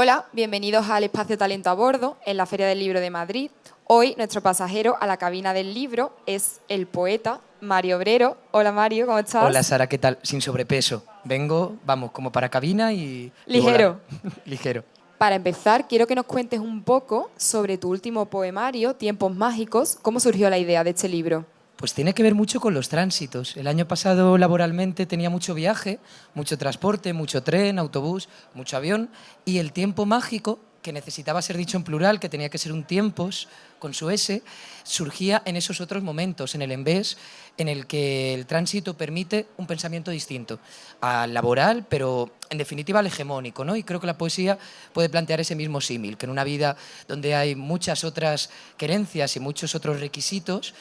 Hola, bienvenidos al Espacio Talento a Bordo en la Feria del Libro de Madrid. Hoy nuestro pasajero a la cabina del libro es el poeta Mario Obrero. Hola Mario, ¿cómo Hola estás? Sara, ¿qué tal? Sin sobrepeso. Vengo, vamos, como para cabina y volar. Ligero. Ligero. Para empezar, quiero que nos cuentes un poco sobre tu último poemario, Tiempos Mágicos. ¿Cómo surgió la idea de este libro? Pues tiene que ver mucho con los tránsitos. El año pasado laboralmente tenía mucho viaje, mucho transporte, mucho tren, autobús, mucho avión y el tiempo mágico, que necesitaba ser dicho en plural, que tenía que ser un tiempos con su S, surgía en esos otros momentos, en el envés, en el que el tránsito permite un pensamiento distinto al laboral, pero en definitiva al hegemónico, ¿no? Y creo que la poesía puede plantear ese mismo símil, que en una vida donde hay muchas otras querencias y muchos otros requisitos,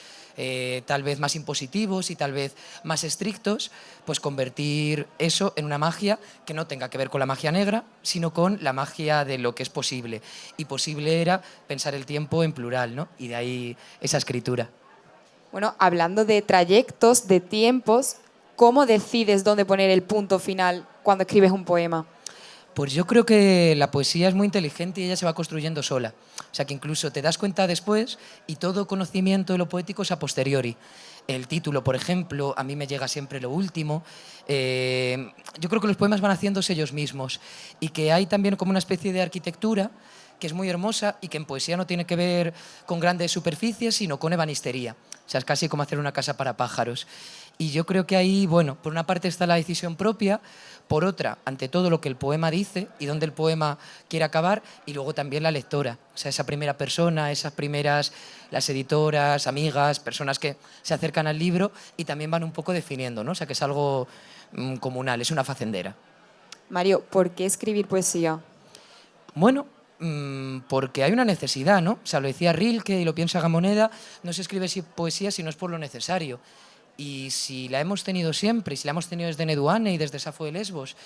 tal vez más impositivos y tal vez más estrictos, pues convertir eso en una magia que no tenga que ver con la magia negra, sino con la magia de lo que es posible. Y posible era pensar el tiempo en plural, ¿no? Y de ahí esa escritura. Bueno, hablando de trayectos, de tiempos, ¿cómo decides dónde poner el punto final cuando escribes un poema? Pues yo creo que la poesía es muy inteligente y ella se va construyendo sola. O sea que incluso te das cuenta después y todo conocimiento de lo poético es a posteriori. El título, por ejemplo, a mí me llega siempre lo último. Yo creo que los poemas van haciéndose ellos mismos y que hay también como una especie de arquitectura que es muy hermosa y que en poesía no tiene que ver con grandes superficies, sino con ebanistería. O sea, es casi como hacer una casa para pájaros. Y yo creo que ahí, bueno, por una parte está la decisión propia, por otra, ante todo lo que el poema dice y dónde el poema quiere acabar, y luego también la lectora, o sea, esa primera persona, esas primeras, las editoras, amigas, personas que se acercan al libro y también van un poco definiendo, ¿no? O sea, que es algo comunal, es una facendera. Mario, ¿por qué escribir poesía? Bueno, porque hay una necesidad, ¿no? O sea, lo decía Rilke y lo piensa Gamoneda, no se escribe poesía si no es por lo necesario. Y si la hemos tenido siempre, y si la hemos tenido desde Neduane y desde Safo de Lesbos,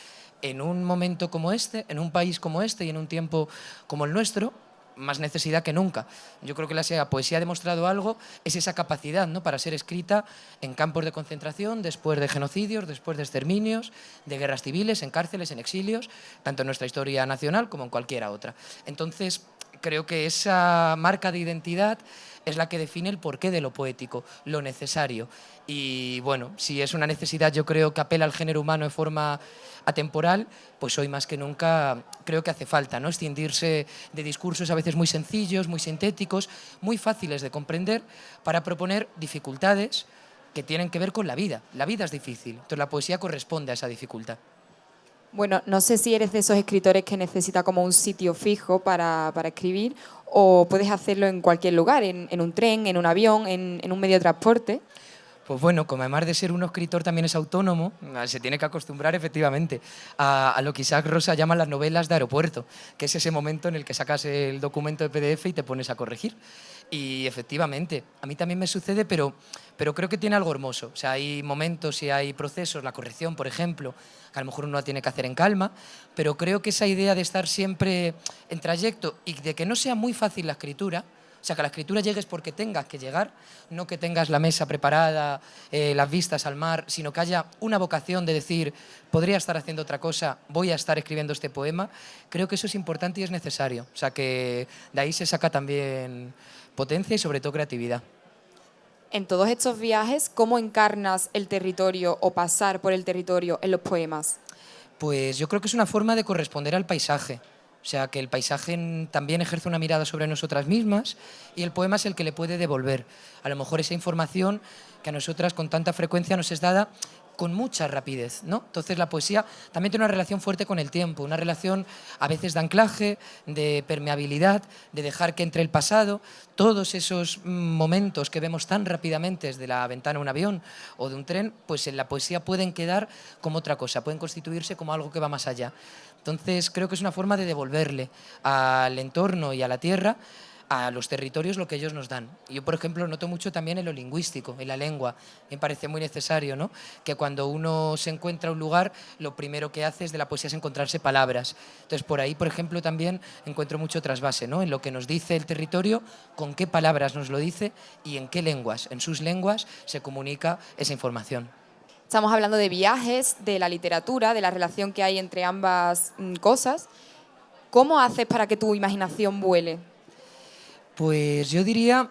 en un momento como este, en un país como este y en un tiempo como el nuestro, más necesidad que nunca. Yo creo que la poesía ha demostrado algo, es esa capacidad, ¿no?, para ser escrita en campos de concentración, después de genocidios, después de exterminios, de guerras civiles, en cárceles, en exilios, tanto en nuestra historia nacional como en cualquiera otra. Entonces, creo que esa marca de identidad es la que define el porqué de lo poético, lo necesario. Y bueno, si es una necesidad, yo creo que apela al género humano de forma atemporal, pues hoy más que nunca creo que hace falta, ¿no?, escindirse de discursos a veces muy sencillos, muy sintéticos, muy fáciles de comprender, para proponer dificultades que tienen que ver con la vida. La vida es difícil, entonces la poesía corresponde a esa dificultad. Bueno, no sé si eres de esos escritores que necesita como un sitio fijo para escribir o puedes hacerlo en cualquier lugar, en un tren, en un avión, en un medio de transporte. Pues bueno, como además de ser un escritor también es autónomo, se tiene que acostumbrar efectivamente a lo que Isaac Rosa llama las novelas de aeropuerto, que es ese momento en el que sacas el documento de PDF y te pones a corregir. Y efectivamente, a mí también me sucede, pero creo que tiene algo hermoso. O sea, hay momentos y hay procesos, la corrección, por ejemplo, que a lo mejor uno la tiene que hacer en calma, pero creo que esa idea de estar siempre en trayecto y de que no sea muy fácil la escritura, o sea, que a la escritura llegues porque tengas que llegar, no que tengas la mesa preparada, las vistas al mar, sino que haya una vocación de decir, podría estar haciendo otra cosa, voy a estar escribiendo este poema. Creo que eso es importante y es necesario. O sea, que de ahí se saca también potencia y sobre todo creatividad. En todos estos viajes, ¿cómo encarnas el territorio o pasar por el territorio en los poemas? Pues yo creo que es una forma de corresponder al paisaje. O sea, que el paisaje también ejerce una mirada sobre nosotras mismas y el poema es el que le puede devolver a lo mejor esa información que a nosotras con tanta frecuencia nos es dada con mucha rapidez, ¿no? Entonces la poesía también tiene una relación fuerte con el tiempo, una relación a veces de anclaje, de permeabilidad, de dejar que entre el pasado, todos esos momentos que vemos tan rápidamente desde la ventana de un avión o de un tren, pues en la poesía pueden quedar como otra cosa, pueden constituirse como algo que va más allá. Entonces creo que es una forma de devolverle al entorno y a la tierra, a los territorios, lo que ellos nos dan. Yo, por ejemplo, noto mucho también en lo lingüístico, en la lengua. Me parece muy necesario, ¿no?, que cuando uno se encuentra un lugar, lo primero que hace desde la poesía es encontrarse palabras. Entonces, por ahí, por ejemplo, también encuentro mucho trasvase, ¿no?, en lo que nos dice el territorio, con qué palabras nos lo dice y en qué lenguas, en sus lenguas, se comunica esa información. Estamos hablando de viajes, de la literatura, de la relación que hay entre ambas cosas. ¿Cómo haces para que tu imaginación vuele? Pues yo diría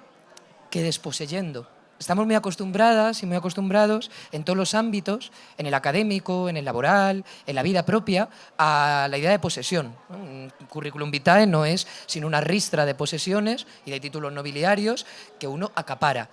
que desposeyendo. Estamos muy acostumbradas y muy acostumbrados en todos los ámbitos, en el académico, en el laboral, en la vida propia, a la idea de posesión. Un currículum vitae no es sino una ristra de posesiones y de títulos nobiliarios que uno acapara.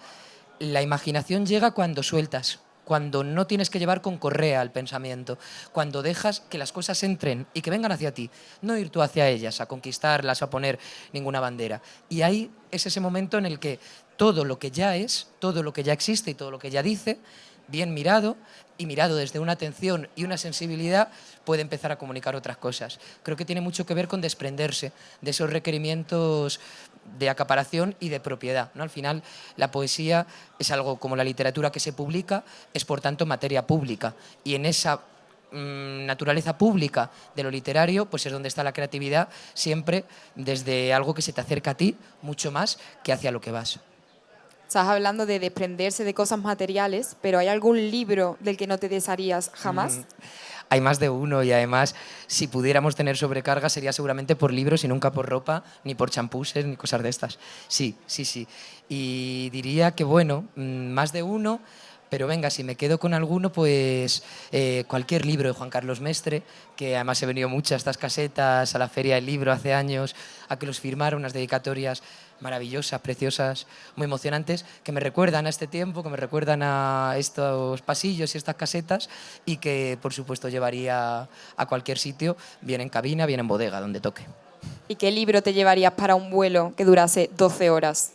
La imaginación llega cuando sueltas, cuando no tienes que llevar con correa al pensamiento, cuando dejas que las cosas entren y que vengan hacia ti, no ir tú hacia ellas, a conquistarlas, a poner ninguna bandera. Y ahí es ese momento en el que todo lo que ya es, todo lo que ya existe y todo lo que ya dice, bien mirado y mirado desde una atención y una sensibilidad, puede empezar a comunicar otras cosas. Creo que tiene mucho que ver con desprenderse de esos requerimientos de acaparación y de propiedad, ¿no? Al final, la poesía es algo como la literatura que se publica, es por tanto materia pública, y en esa naturaleza pública de lo literario, pues es donde está la creatividad, siempre desde algo que se te acerca a ti mucho más que hacia lo que vas. Estás hablando de desprenderse de cosas materiales, pero ¿hay algún libro del que no te desharías jamás? Hay más de uno y además, si pudiéramos tener sobrecarga, sería seguramente por libros y nunca por ropa, ni por champuses, ni cosas de estas. Sí, sí, sí. Y diría que, bueno, más de uno, pero venga, si me quedo con alguno, pues cualquier libro de Juan Carlos Mestre, que además he venido mucho a estas casetas, a la Feria del Libro hace años, a que los firmara, unas dedicatorias maravillosas, preciosas, muy emocionantes, que me recuerdan a este tiempo, que me recuerdan a estos pasillos y estas casetas, y que por supuesto llevaría a cualquier sitio, bien en cabina, bien en bodega, donde toque. ¿Y qué libro te llevarías para un vuelo que durase 12 horas?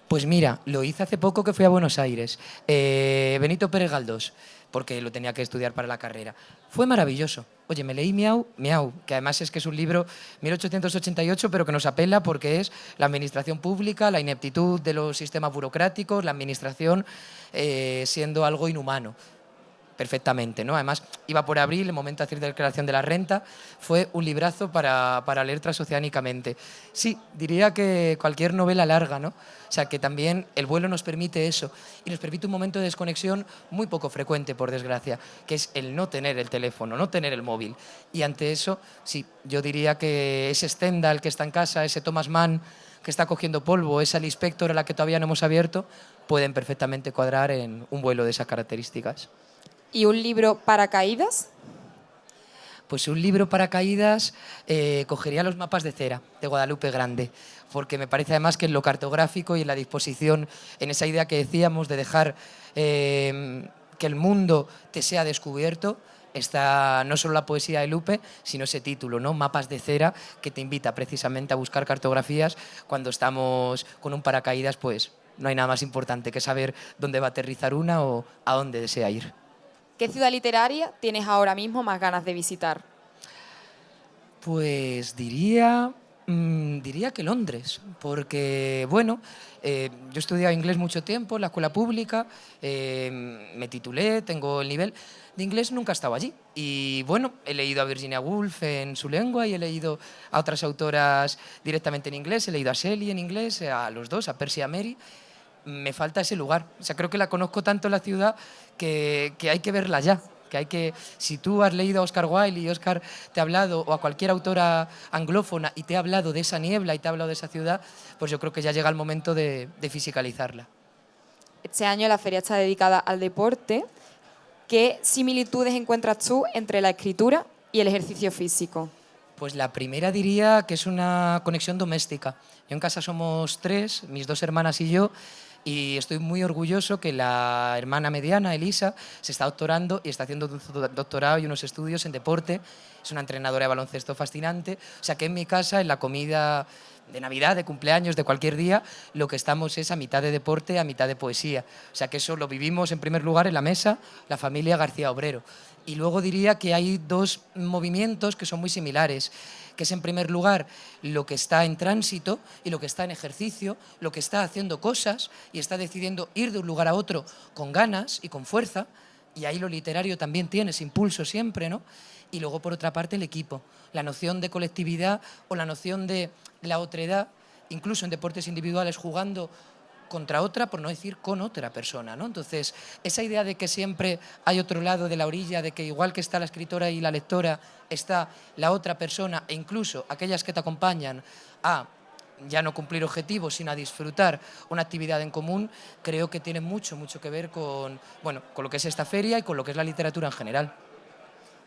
Pues mira, lo hice hace poco que fui a Buenos Aires. Benito Pérez Galdós, porque lo tenía que estudiar para la carrera. Fue maravilloso. Oye, me leí Miau, Miau, que además es que es un libro 1888, pero que nos apela porque es la administración pública, la ineptitud de los sistemas burocráticos, la administración siendo algo inhumano. Perfectamente, ¿no? Además, iba por abril, el momento de hacer declaración de la renta, fue un librazo para leer transoceánicamente. Sí, diría que cualquier novela larga, ¿no? O sea, que también el vuelo nos permite eso, y nos permite un momento de desconexión muy poco frecuente, por desgracia, que es el no tener el teléfono, no tener el móvil. Y ante eso, sí, yo diría que ese Stendhal que está en casa, ese Thomas Mann que está cogiendo polvo, esa Lispector a la que todavía no hemos abierto, pueden perfectamente cuadrar en un vuelo de esas características. ¿Y un libro para caídas? Pues un libro para caídas, cogería Los mapas de cera, de Guadalupe Grande, porque me parece además que en lo cartográfico y en la disposición, en esa idea que decíamos de dejar que el mundo te sea descubierto, está no solo la poesía de Lupe, sino ese título, ¿no? Mapas de cera, que te invita precisamente a buscar cartografías cuando estamos con un paracaídas, pues no hay nada más importante que saber dónde va a aterrizar una o a dónde desea ir. ¿Qué ciudad literaria tienes ahora mismo más ganas de visitar? Pues diría que Londres, porque, bueno, yo he estudiado inglés mucho tiempo en la escuela pública, me titulé, tengo el nivel de inglés, nunca he estado allí. Y, bueno, he leído a Virginia Woolf en su lengua y he leído a otras autoras directamente en inglés, he leído a Shelley en inglés, a los dos, a Percy y a Mary. Me falta ese lugar. O sea, creo que la conozco tanto la ciudad que hay que verla ya. Que hay que, si tú has leído a Oscar Wilde y Oscar te ha hablado, o a cualquier autora anglófona y te ha hablado de esa niebla y te ha hablado de esa ciudad, pues yo creo que ya llega el momento de fisicalizarla. Este año la feria está dedicada al deporte. ¿Qué similitudes encuentras tú entre la escritura y el ejercicio físico? Pues la primera diría que es una conexión doméstica. Yo en casa somos tres, mis dos hermanas y yo, y estoy muy orgulloso que la hermana mediana, Elisa, se está doctorando y está haciendo un doctorado y unos estudios en deporte. Es una entrenadora de baloncesto fascinante. O sea que en mi casa, en la comida de Navidad, de cumpleaños, de cualquier día, lo que estamos es a mitad de deporte, a mitad de poesía. O sea que eso lo vivimos en primer lugar en la mesa, la familia García Obrero. Y luego diría que hay dos movimientos que son muy similares, que es en primer lugar lo que está en tránsito y lo que está en ejercicio, lo que está haciendo cosas y está decidiendo ir de un lugar a otro con ganas y con fuerza, y ahí lo literario también tiene ese impulso siempre, ¿no? Y luego, por otra parte, el equipo, la noción de colectividad o la noción de la otredad, incluso en deportes individuales, jugando contra otra, por no decir con otra persona, ¿no? Entonces, esa idea de que siempre hay otro lado de la orilla, de que igual que está la escritora y la lectora, está la otra persona e incluso aquellas que te acompañan a ya no cumplir objetivos, sino a disfrutar una actividad en común, creo que tiene mucho, mucho que ver con, bueno, con lo que es esta feria y con lo que es la literatura en general.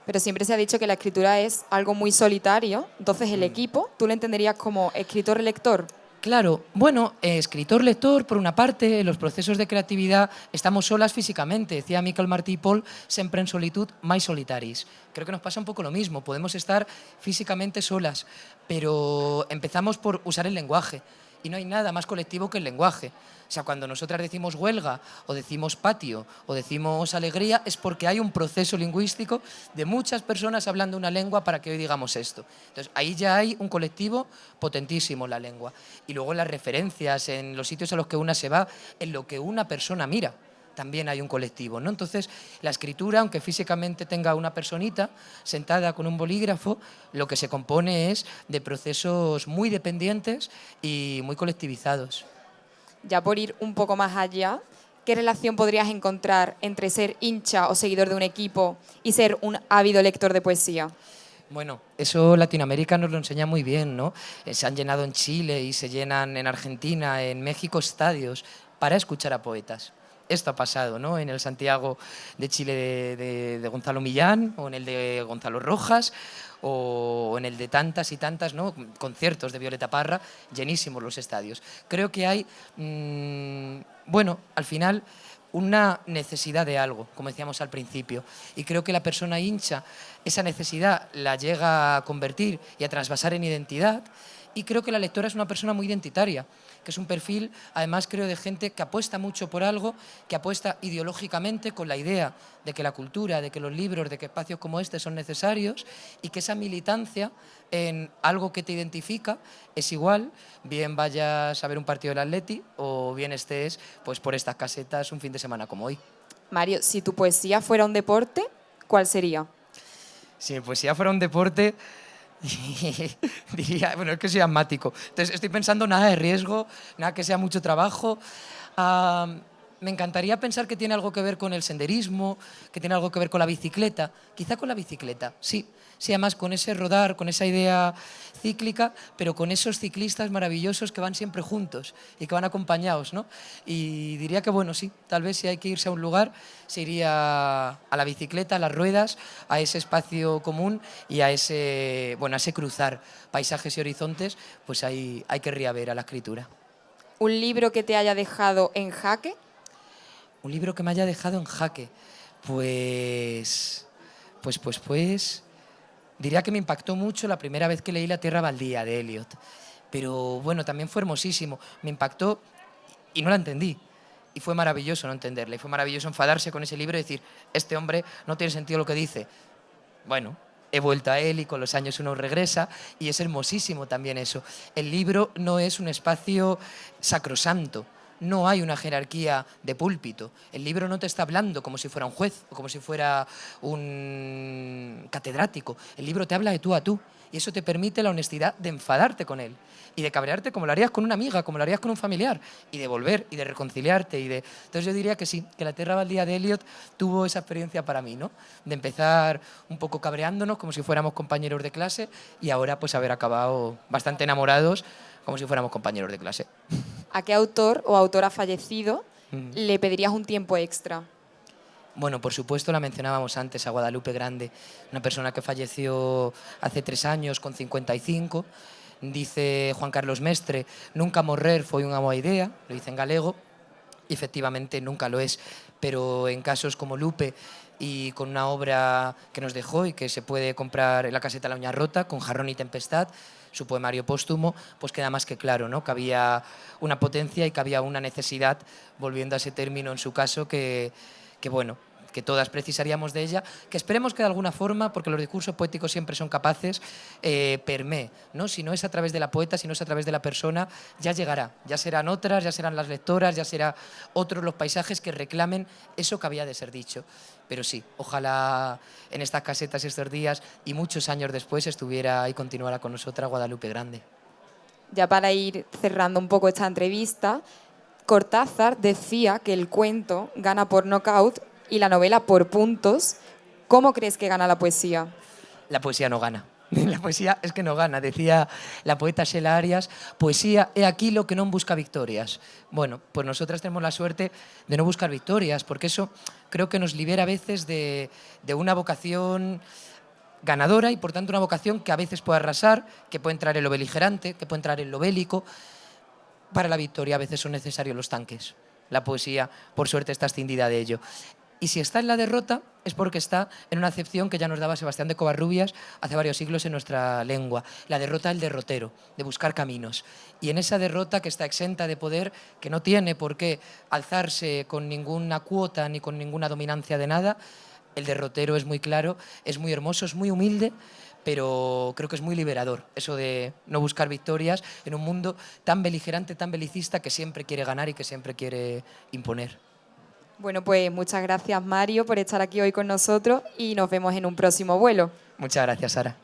Pero siempre se ha dicho que la escritura es algo muy solitario, entonces el equipo, ¿tú lo entenderías como escritor-lector? Claro, bueno, escritor-lector, por una parte, en los procesos de creatividad estamos solas físicamente. Decía Miquel Martí i Pol, sempre en solitud, mai solitaris. Creo que nos pasa un poco lo mismo, podemos estar físicamente solas, pero empezamos por usar el lenguaje. Y no hay nada más colectivo que el lenguaje. O sea, cuando nosotras decimos huelga, o decimos patio, o decimos alegría, es porque hay un proceso lingüístico de muchas personas hablando una lengua para que hoy digamos esto. Entonces, ahí ya hay un colectivo potentísimo, la lengua. Y luego en las referencias, en los sitios a los que una se va, en lo que una persona mira, también hay un colectivo, ¿no? Entonces, la escritura, aunque físicamente tenga una personita sentada con un bolígrafo, lo que se compone es de procesos muy dependientes y muy colectivizados. Ya por ir un poco más allá, ¿qué relación podrías encontrar entre ser hincha o seguidor de un equipo y ser un ávido lector de poesía? Bueno, eso Latinoamérica nos lo enseña muy bien, ¿no? Se han llenado en Chile y se llenan en Argentina, en México, estadios para escuchar a poetas. Esto ha pasado, ¿no? En el Santiago de Chile de Gonzalo Millán, o en el de Gonzalo Rojas, o en el de tantas y tantas, ¿no? Conciertos de Violeta Parra, llenísimos los estadios. Creo que hay, bueno, al final una necesidad de algo, como decíamos al principio. Y creo que la persona hincha esa necesidad la llega a convertir y a trasvasar en identidad. Y creo que la lectora es una persona muy identitaria, que es un perfil, además creo, de gente que apuesta mucho por algo, que apuesta ideológicamente con la idea de que la cultura, de que los libros, de que espacios como este son necesarios y que esa militancia en algo que te identifica es igual, bien vayas a ver un partido del Atleti o bien estés pues, por estas casetas un fin de semana como hoy. Mario, si tu poesía fuera un deporte, ¿cuál sería? Si mi poesía fuera un deporte, diría, bueno, es que soy asmático. Entonces estoy pensando nada de riesgo, nada que sea mucho trabajo. Ah, me encantaría pensar que tiene algo que ver con el senderismo, que tiene algo que ver con la bicicleta. Quizá con la bicicleta, sí. Sí, además con ese rodar, con esa idea cíclica, pero con esos ciclistas maravillosos que van siempre juntos y que van acompañados, ¿no? Y diría que, bueno, sí, tal vez si hay que irse a un lugar, se iría a la bicicleta, a las ruedas, a ese espacio común y a ese, bueno, a ese cruzar paisajes y horizontes, pues ahí querría ver a la escritura. ¿Un libro que te haya dejado en jaque? Un libro que me haya dejado en jaque, pues, diría que me impactó mucho la primera vez que leí La tierra baldía de Eliot. Pero bueno, también fue hermosísimo. Me impactó y no la entendí. Y fue maravilloso no entenderla. Y fue maravilloso enfadarse con ese libro y decir, este hombre no tiene sentido lo que dice. Bueno, he vuelto a él y con los años uno regresa y es hermosísimo también eso. El libro no es un espacio sacrosanto. No hay una jerarquía de púlpito. El libro no te está hablando como si fuera un juez o como si fuera un catedrático. El libro te habla de tú a tú y eso te permite la honestidad de enfadarte con él y de cabrearte como lo harías con una amiga, como lo harías con un familiar y de volver y de reconciliarte y de... Entonces yo diría que sí, que La tierra baldía de Eliot tuvo esa experiencia para mí, ¿no? De empezar un poco cabreándonos como si fuéramos compañeros de clase y ahora pues haber acabado bastante enamorados como si fuéramos compañeros de clase. ¿A qué autor o autora fallecido le pedirías un tiempo extra? Bueno, por supuesto, la mencionábamos antes, a Guadalupe Grande, una persona que falleció hace 3 años, con 55. Dice Juan Carlos Mestre, nunca morrer foi unha boa idea, lo dice en galego, y efectivamente nunca lo es, pero en casos como Lupe y con una obra que nos dejó y que se puede comprar en la caseta La Uña Rota, con Jarrón y Tempestad, su poemario póstumo, pues queda más que claro, ¿no? Que había una potencia y que había una necesidad, volviendo a ese término en su caso, que bueno, que todas precisaríamos de ella, que esperemos que de alguna forma, porque los discursos poéticos siempre son capaces, permee, ¿no? Si no es a través de la poeta, si no es a través de la persona, ya llegará, ya serán otras, ya serán las lectoras, ya serán otros los paisajes que reclamen eso que había de ser dicho. Pero sí, ojalá en estas casetas estos días y muchos años después estuviera y continuara con nosotras Guadalupe Grande. Ya para ir cerrando un poco esta entrevista, Cortázar decía que el cuento gana por nocaut y la novela por puntos. ¿Cómo crees que gana la poesía? La poesía no gana. La poesía es que no gana. Decía la poeta Xela Arias, poesía é aquí lo que non busca victorias. Bueno, pues nosotras tenemos la suerte de no buscar victorias, porque eso creo que nos libera a veces de una vocación ganadora y por tanto una vocación que a veces puede arrasar, que puede entrar en lo beligerante, que puede entrar en lo bélico. Para la victoria a veces son necesarios los tanques. La poesía, por suerte, está escindida de ello. Y si está en la derrota es porque está en una acepción que ya nos daba Sebastián de Covarrubias hace varios siglos en nuestra lengua. La derrota del derrotero, de buscar caminos. Y en esa derrota que está exenta de poder, que no tiene por qué alzarse con ninguna cuota ni con ninguna dominancia de nada, el derrotero es muy claro, es muy hermoso, es muy humilde, pero creo que es muy liberador eso de no buscar victorias en un mundo tan beligerante, tan belicista, que siempre quiere ganar y que siempre quiere imponer. Bueno, pues muchas gracias, Mario, por estar aquí hoy con nosotros y nos vemos en un próximo vuelo. Muchas gracias, Sara.